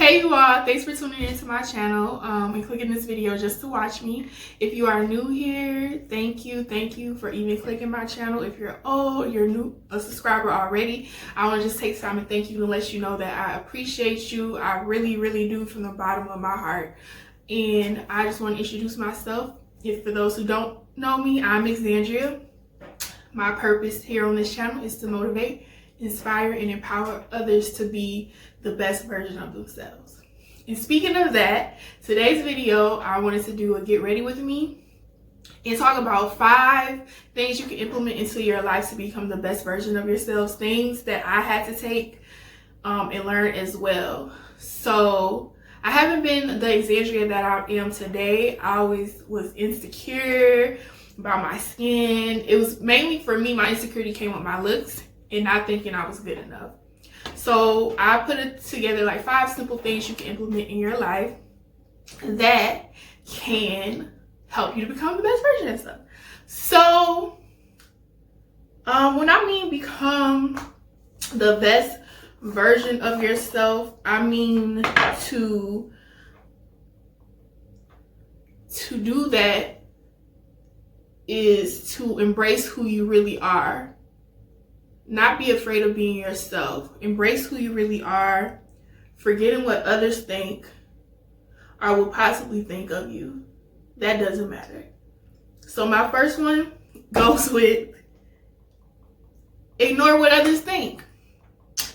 Hey you all, thanks for tuning into my channel and clicking this video just to watch me. If you are new here, thank you for even clicking my channel. If you're old, you're new, a subscriber already, I want to just take time and thank you and let you know that I appreciate you. I really do from the bottom of my heart. And I just want to introduce myself. If for those who don't know me, I'm Xandria. My purpose here on this channel is to motivate, inspire, and empower others to be the best version of themselves. And speaking of that, today's video, I wanted to do a get ready with me and talk about 5 things you can implement into your life to become the best version of yourselves, things that I had to take and learn as well. So I haven't been the Xandria that I am today. I always was insecure about my skin. It was mainly for me, my insecurity came with my looks and not thinking I was good enough. So I put it together like 5 simple things you can implement in your life that can help you to become the best version of yourself. So when I mean become the best version of yourself, I mean to do that is to embrace who you really are. Not be afraid of being yourself. Embrace who you really are, forgetting what others think or will possibly think of you. That doesn't matter. So my first one goes with ignore what others think.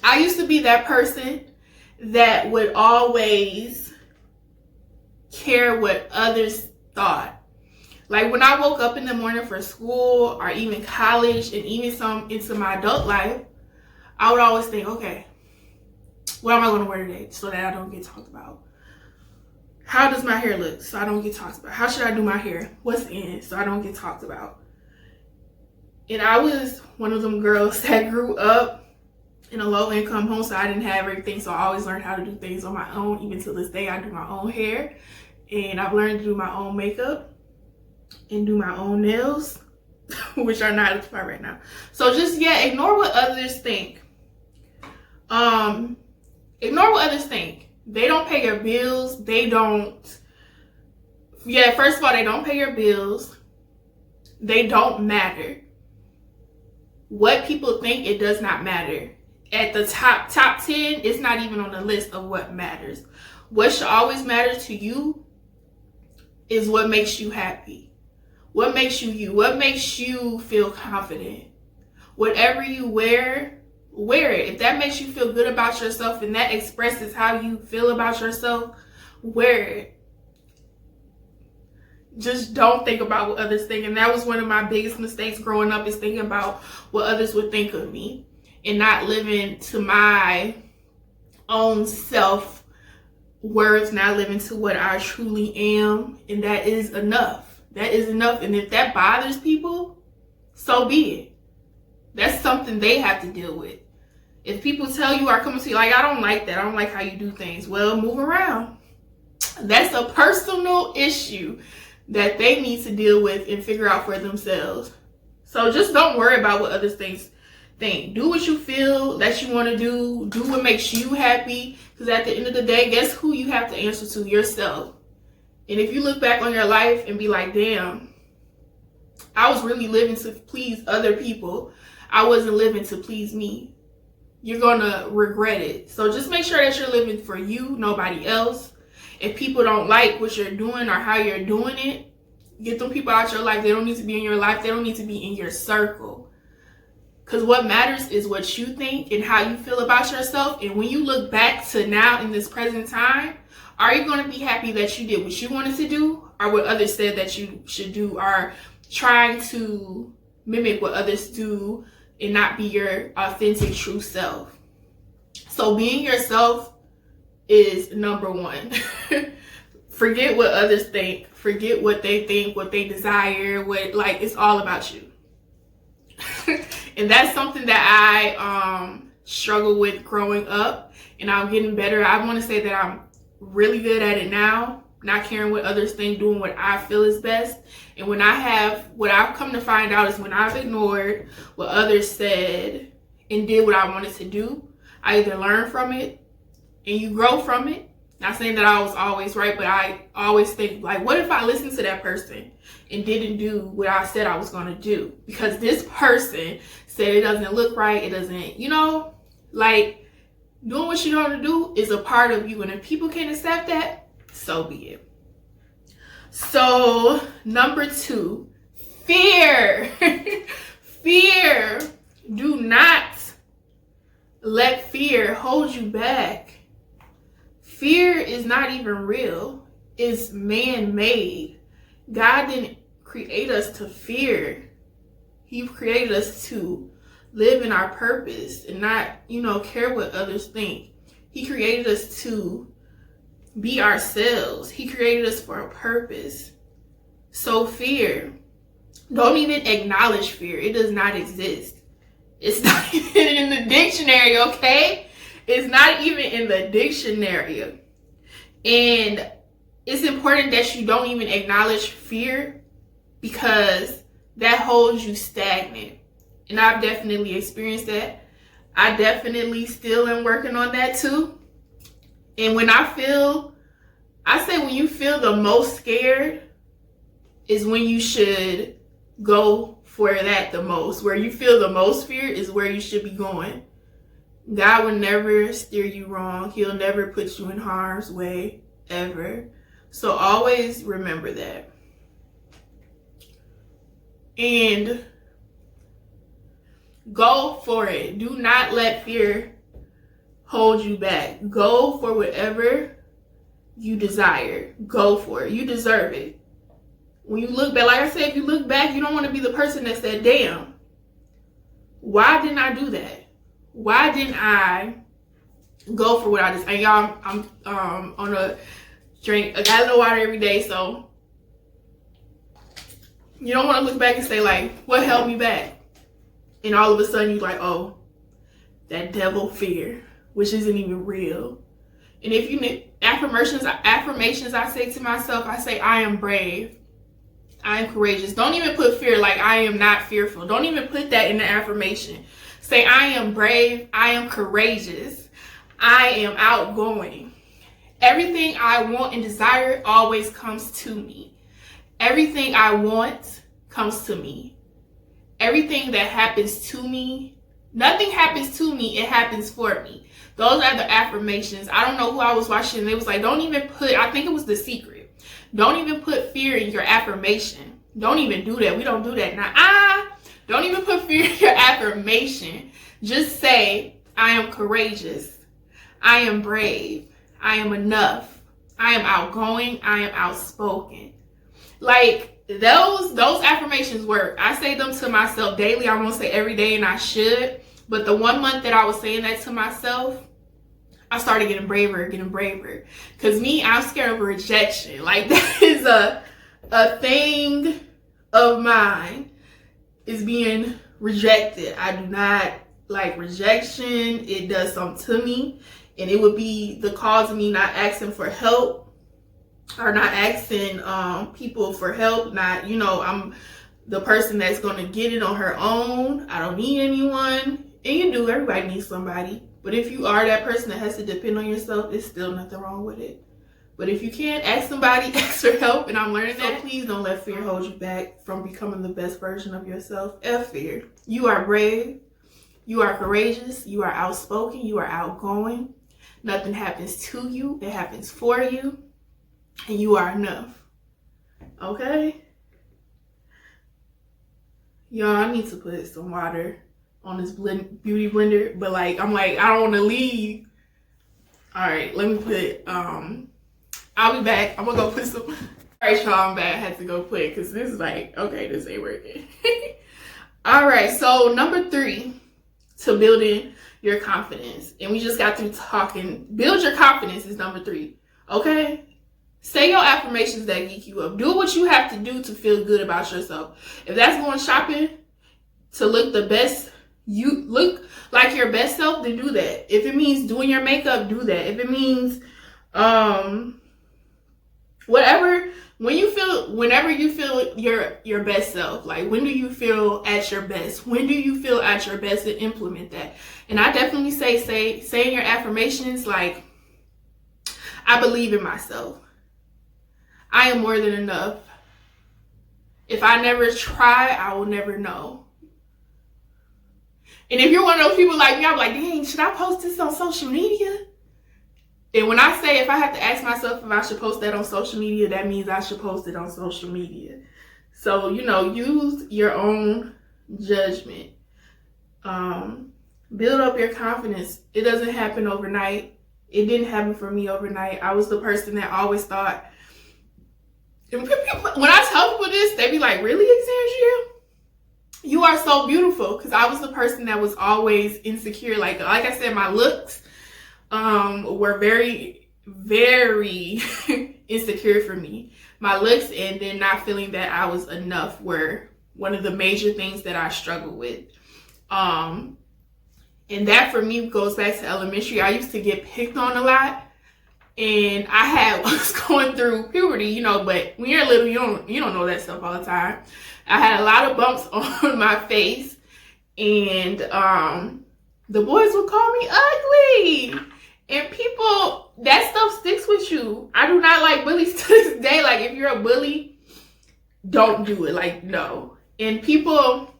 I used to be that person that would always care what others thought. Like when I woke up in the morning for school or even college and even some into my adult life, I would always think, okay, what am I going to wear today so that I don't get talked about? How does my hair look so I don't get talked about? How should I do my hair? What's in so I don't get talked about? And I was one of them girls that grew up in a low income home, so I didn't have everything. So I always learned how to do things on my own. Even to this day, I do my own hair and I've learned to do my own makeup and do my own nails, which are not as far right now. So just, ignore what others think. Ignore what others think. They don't pay your bills. They don't, first of all, they don't pay your bills. They don't matter. What people think, it does not matter. At the top 10, it's not even on the list of what matters. What should always matter to you is what makes you happy. What makes you you? What makes you feel confident? Whatever you wear, wear it. If that makes you feel good about yourself and that expresses how you feel about yourself, wear it. Just don't think about what others think. And that was one of my biggest mistakes growing up, is thinking about what others would think of me and not living to my own self-worth, not living to what I truly am. And that is enough. That is enough. And if that bothers people, so be it. That's something they have to deal with. If people tell you or come to you like, I don't like that, I don't like how you do things, well, move around. That's a personal issue that they need to deal with and figure out for themselves. So just don't worry about what others think. Do what you feel that you want to do. Do what makes you happy. Because at the end of the day, guess who you have to answer to? Yourself. And if you look back on your life and be like, damn, I was really living to please other people. I wasn't living to please me. You're going to regret it. So just make sure that you're living for you, nobody else. If people don't like what you're doing or how you're doing it, get them people out your life. They don't need to be in your life. They don't need to be in your circle. Because what matters is what you think and how you feel about yourself. And when you look back to now in this present time, are you going to be happy that you did what you wanted to do or what others said that you should do, or trying to mimic what others do and not be your authentic, true self? So being yourself is number 1. Forget what others think. Forget what they think, what they desire, it's all about you. And that's something that I struggled with growing up, and I'm getting better. I want to say that I'm really good at it now, not caring what others think, doing what I feel is best. And what I've come to find out is when I've ignored what others said and did what I wanted to do, I either learn from it and you grow from it, Not saying that I was always right, but I always think, like, what if I listened to that person and didn't do what I said I was going to do? Because this person said it doesn't look right, it doesn't, like, doing what you want to do is a part of you. And if people can't accept that, so be it. So, number 2, fear. Fear. Do not let fear hold you back. Fear is not even real. It's man-made. God didn't create us to fear. He created us to live in our purpose and not, care what others think. He created us to be ourselves. He created us for a purpose. So fear, don't even acknowledge fear. It does not exist. It's not even in the dictionary, okay? It's not even in the dictionary. And it's important that you don't even acknowledge fear, because that holds you stagnant. And I've definitely experienced that. I definitely still am working on that too. And when when you feel the most scared is when you should go for that the most. Where you feel the most fear is where you should be going. God will never steer you wrong. He'll never put you in harm's way, ever. So always remember that. And go for it. Do not let fear hold you back. Go for whatever you desire. Go for it. You deserve it. When you look back, like I said, if you look back, you don't want to be the person that said, damn, why didn't I do that? Why didn't I go for what I just, and y'all, I'm on a drink a gallon of water every day, so you don't want to look back and say, like, what held me back? And all of a sudden you're like, oh, that devil fear, which isn't even real. And if you need affirmations I say to myself, I say, I am brave. I am courageous. Don't even put fear, like I am not fearful. Don't even put that in the affirmation. Say, I am brave. I am courageous. I am outgoing. Everything I want and desire always comes to me. Everything I want comes to me. Everything that happens to me, nothing happens to me, it happens for me. Those are the affirmations. I don't know who I was watching, and they was like, don't even put, I think it was The Secret. Don't even put fear in your affirmation. Don't even do that. We don't do that now. Don't even put fear in your affirmation. Just say, I am courageous. I am brave. I am enough. I am outgoing. I am outspoken. Like, those affirmations work. I say them to myself daily. I won't say every day, and I should. But the 1 month that I was saying that to myself, I started getting braver. Because I'm scared of rejection. Like, that is a thing of mine, is being rejected. I do not like rejection. It does something to me. And it would be the cause of me not asking for help, or not asking people for help. Not, I'm the person that's going to get it on her own. I don't need anyone. And you do. Everybody needs somebody. But if you are that person that has to depend on yourself, there's still nothing wrong with it. But if you can't, ask somebody, ask for help. And I'm learning that. So please don't let fear hold you back from becoming the best version of yourself. F fear. You are brave. You are courageous. You are outspoken. You are outgoing. Nothing happens to you. It happens for you. And you are enough. Okay? Y'all, I need to put some water on this beauty blender. But I don't want to leave. All right, let me put, I'll be back. I'm going to go put some. All right, y'all, I'm back. I had to go put it because this is okay, this ain't working. All right, so number 3 to building your confidence. And we just got through talking. Build your confidence is number 3. Okay? Say your affirmations that geek you up. Do what you have to do to feel good about yourself. If that's going shopping to look the best, you look like your best self, then do that. If it means doing your makeup, do that. If it means whenever you feel your best self, like when do you feel at your best? When do you feel at your best, and implement that? And I definitely say in your affirmations, like, I believe in myself. I am more than enough. If I never try, I will never know. And if you're one of those people like me, I'm like, dang, should I post this on social media? And when I say if I have to ask myself if I should post that on social media, that means I should post it on social media. So, use your own judgment. Build up your confidence. It doesn't happen overnight. It didn't happen for me overnight. I was the person that always thought, when I tell people this, they be like, really, Xandria? You are so beautiful. Because I was the person that was always insecure. Like I said, my looks were very, very insecure for me. My looks and then not feeling that I was enough were one of the major things that I struggled with. And that for me goes back to elementary. I used to get picked on a lot. And I was going through puberty, but when you're little, you don't know that stuff all the time. I had a lot of bumps on my face, and the boys would call me ugly. And people, that stuff sticks with you. I do not like bullies to this day. Like, if you're a bully, don't do it. Like, no. And people,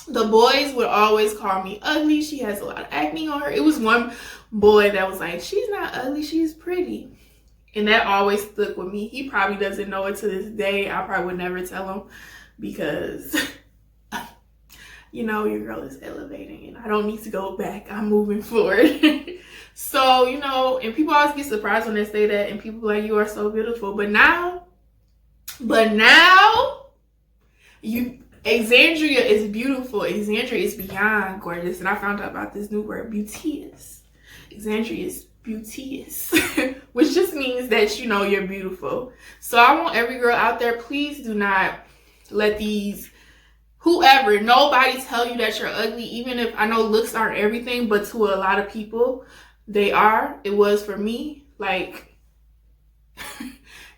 the boys would always call me ugly. She has a lot of acne on her. It was one boy that was like, she's not ugly, she's pretty. And that always stuck with me. He probably doesn't know it to this day. I probably would never tell him because, your girl is elevating and I don't need to go back. I'm moving forward. So, and people always get surprised when they say that, and people are like, you are so beautiful. But now, Xandria is beautiful. Xandria is beyond gorgeous. And I found out about this new word, beauteous. Xandria is beauteous, which just means that you're beautiful. So I want every girl out there, please do not let nobody tell you that you're ugly, even if I know looks aren't everything, but to a lot of people, they are. It was for me. Like,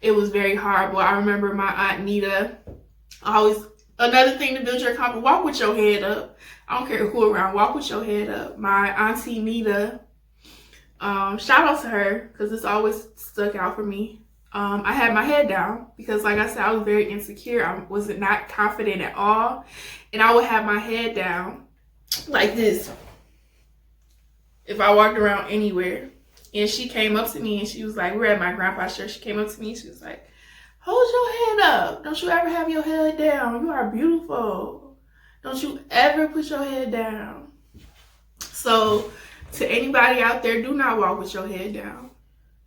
it was very horrible. I remember my Aunt Nita another thing to build your confidence, walk with your head up. I don't care who around, walk with your head up. My Auntie Nita, shout out to her because this always stuck out for me. I had my head down because, like I said, I was very insecure. I was not confident at all. And I would have my head down like this if I walked around anywhere. And she came up to me and she was like, we're at my grandpa's church. She came up to me and she was like, hold your head up. Don't you ever have your head down. You are beautiful. Don't you ever put your head down. So, to anybody out there, do not walk with your head down.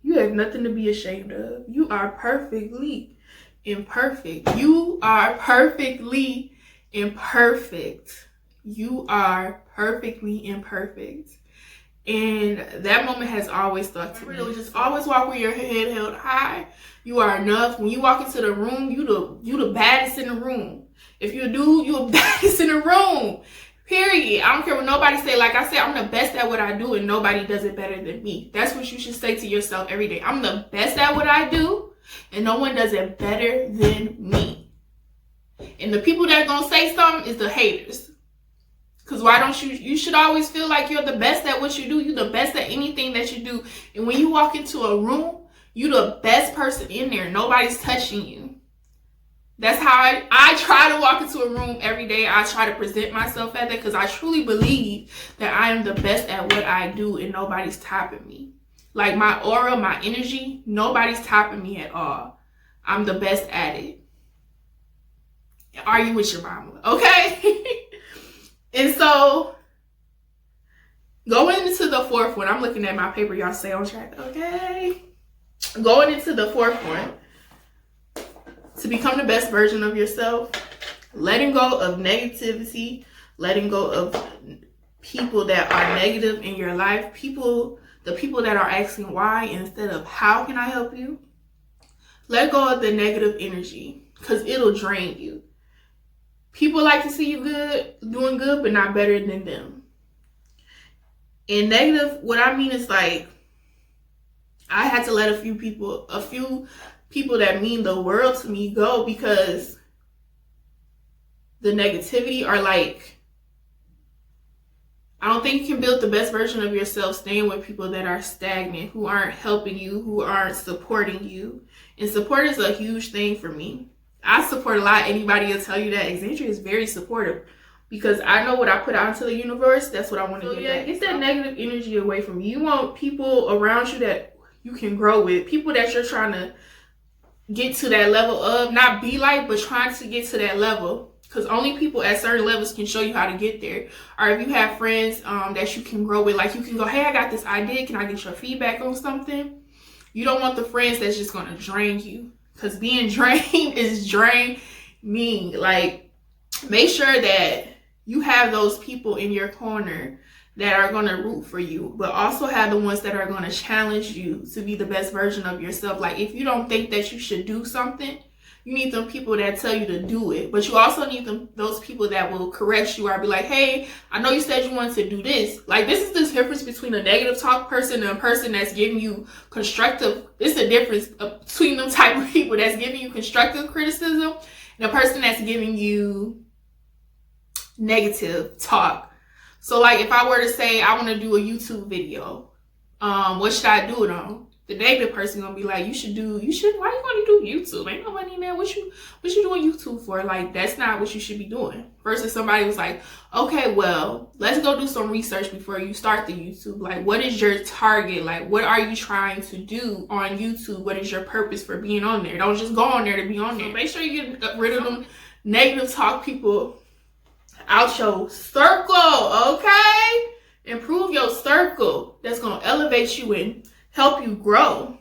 You have nothing to be ashamed of. You are perfectly imperfect. You are perfectly imperfect. You are perfectly imperfect. And that moment has always stuck to me. Just always walk with your head held high. You are enough. When you walk into the room, you the baddest in the room. If you're a dude, you're the baddest in the room. Period. I don't care what nobody say. Like I said, I'm the best at what I do and nobody does it better than me. That's what you should say to yourself every day. I'm the best at what I do and no one does it better than me. And the people that are going to say something is the haters. Because why don't you should always feel like you're the best at what you do. You're the best at anything that you do. And when you walk into a room, you're the best person in there. Nobody's touching you. That's how I try to walk into a room every day. I try to present myself at that because I truly believe that I am the best at what I do and nobody's topping me. Like my aura, my energy, nobody's topping me at all. I'm the best at it. Argue with your mama, okay? And so, going into the fourth one, I'm looking at my paper, y'all stay on track, okay? Going into the fourth one, to become the best version of yourself, letting go of negativity, letting go of people that are negative in your life, the people that are asking why instead of how can I help you. Let go of the negative energy because it'll drain you. People like to see you good, doing good, but not better than them. And negative, what I mean is like, I had to let a few people that mean the world to me go because the negativity are like, I don't think you can build the best version of yourself staying with people that are stagnant, who aren't helping you, who aren't supporting you. And support is a huge thing for me. I support a lot. Anybody will tell you that. Xandria is very supportive because I know what I put out into the universe. That's what I want to get back. Get that negative energy away from you. You want people around you that you can grow with, people that you're trying to get to that level of, not be like, but trying to get to that level. Because only people at certain levels can show you how to get there. Or if you have friends that you can grow with, like you can go, hey, I got this idea. Can I get your feedback on something? You don't want the friends that's just going to drain you. Because being drained is draining. Like, make sure that you have those people in your corner that are going to root for you, but also have the ones that are going to challenge you to be the best version of yourself. Like, if you don't think that you should do something, you need them people that tell you to do it. But you also need those people that will correct you or be like, hey, I know you said you wanted to do this. Like, this is the difference between a negative talk person and a person that's giving you constructive. It's the difference between them type of people that's giving you constructive criticism and a person that's giving you negative talk. So, like, if I were to say I want to do a YouTube video, what should I do it on? The negative person gonna be like, why you gonna do YouTube? Ain't no money in there. What you doing YouTube for? Like, that's not what you should be doing. Versus somebody was like, okay, well, let's go do some research before you start the YouTube. Like, what is your target? Like, what are you trying to do on YouTube? What is your purpose for being on there? Don't just go on there to be on there. So make sure you get rid of them negative talk people out your circle, okay? Improve your circle. That's gonna elevate you and help you grow.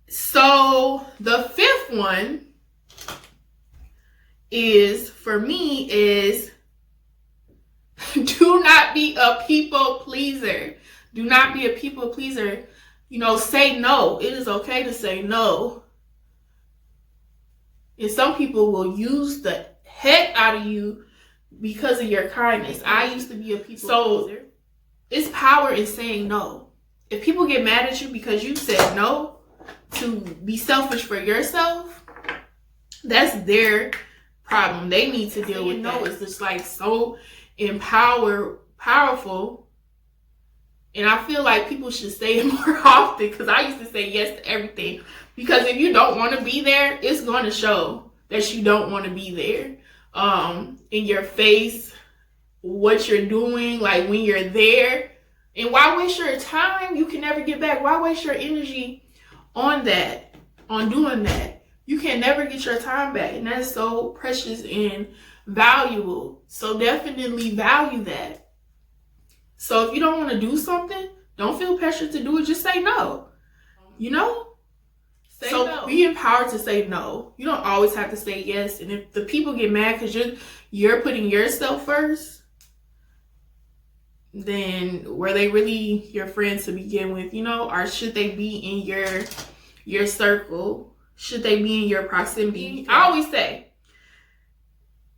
So the fifth one is, for me, is do not be a people pleaser. Do not be a people pleaser. You know, say no. It is okay to say no. And some people will use the heck out of you because of your kindness. I used to be a people pleaser. It's power in saying no. If people get mad at you because you said no to be selfish for yourself, that's their problem. They need to deal with that. It's just like so powerful. And I feel like people should say it more often, because I used to say yes to everything. Because if you don't want to be there, it's going to show that you don't want to be there. In your face, what you're doing, like when you're there. And why waste your time? You can never get back. Why waste your energy on that, on doing that? You can never get your time back. And that's so precious and valuable. So definitely value that. So if you don't want to do something, don't feel pressure to do it. Just say no. You know? Say no. Be empowered to say no. You don't always have to say yes. And if the people get mad because you're putting yourself first, then were they really your friends to begin with, you know? Or should they be in your circle? Should they be in your proximity? I always say,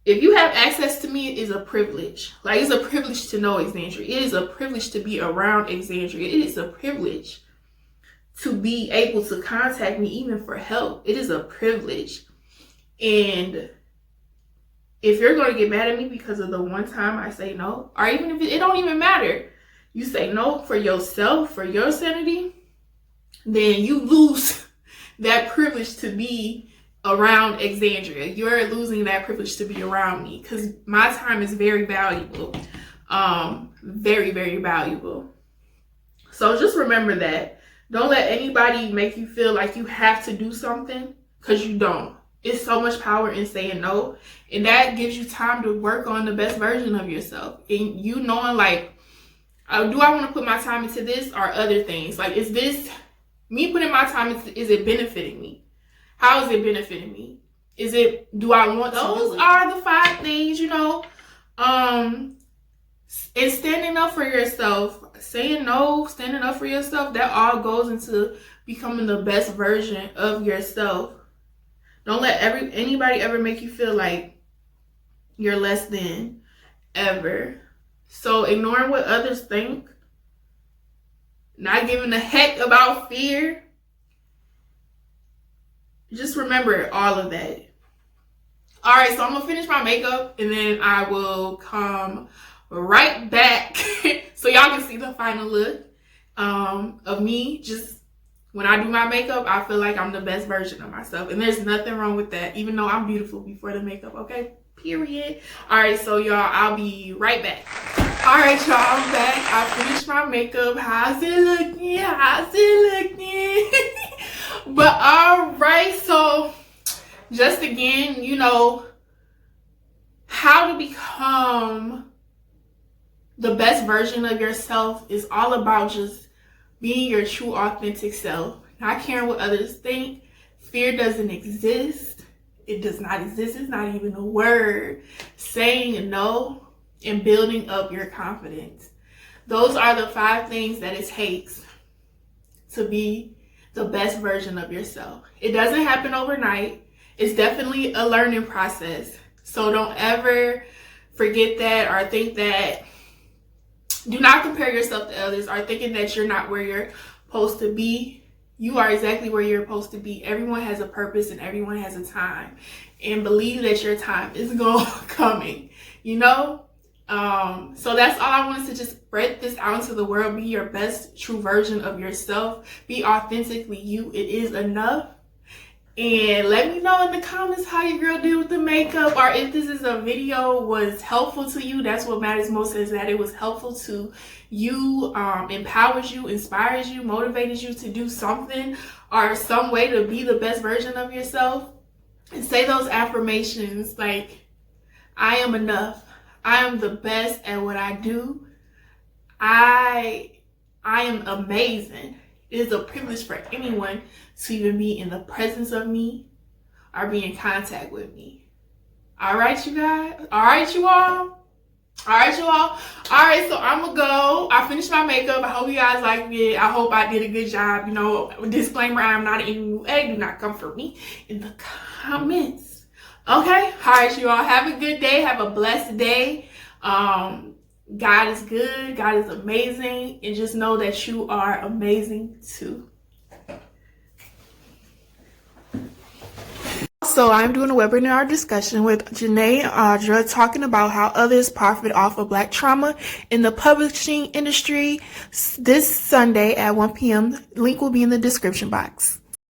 if you have access to me, it is a privilege. Like, it's a privilege to know Xandria. It is a privilege to be around Xandria. It is a privilege to be able to contact me even for help. It is a privilege. And if you're going to get mad at me because of the one time I say no, or even if it don't even matter, you say no for yourself, for your sanity, then you lose that privilege to be around Xandria. You're losing that privilege to be around me, because my time is very valuable. Very, very valuable. So just remember that. Don't let anybody make you feel like you have to do something, because you don't. It's so much power in saying no, and that gives you time to work on the best version of yourself. And you knowing, like, do I want to put my time into this or other things? Like, is this me putting my time into, is it benefiting me? How is it benefiting me? Do I want to? Those are the 5 things, you know. And standing up for yourself, saying no, standing up for yourself, that all goes into becoming the best version of yourself. Don't let anybody ever make you feel like you're less than, ever. So ignoring what others think, not giving a heck about fear. Just remember all of that. All right, so I'm going to finish my makeup and then I will come right back so y'all can see the final look of me. Just when I do my makeup, I feel like I'm the best version of myself. And there's nothing wrong with that, even though I'm beautiful before the makeup, okay? Period. All right, so y'all, I'll be right back. All right, y'all, I'm back. I finished my makeup. How's it looking? How's it looking? But all right, so just again, you know, how to become the best version of yourself is all about just being your true, authentic self. Not caring what others think. Fear doesn't exist. It does not exist. It's not even a word. Saying no and building up your confidence. Those are the 5 things that it takes to be the best version of yourself. It doesn't happen overnight. It's definitely a learning process. So don't ever forget that or think that. Do not compare yourself to others or thinking that you're not where you're supposed to be. You are exactly where you're supposed to be. Everyone has a purpose and everyone has a time. And believe that your time is coming, you know? So that's all I wanted to just spread this out into the world. Be your best true version of yourself. Be authentically you. It is enough. And let me know in the comments how your girl did with the makeup, or if this is a video was helpful to you. That's what matters most, is that it was helpful to you, empowers you, inspires you, motivated you to do something or some way to be the best version of yourself. And say those affirmations like, I am enough. I am the best at what I do. I am amazing. It is a privilege for anyone to even be in the presence of me or be in contact with me. All right, you guys. All right, you all. All right, you all. All right, so I'm going to go. I finished my makeup. I hope you guys liked it. I hope I did a good job. You know, disclaimer, I am not an eating egg. Do not come for me in the comments. Okay? All right, you all. Have a good day. Have a blessed day. God is good. God is amazing. And just know that you are amazing too. So I'm doing a webinar discussion with Janae and Audra talking about how others profit off of Black trauma in the publishing industry this Sunday at 1 p.m. Link will be in the description box.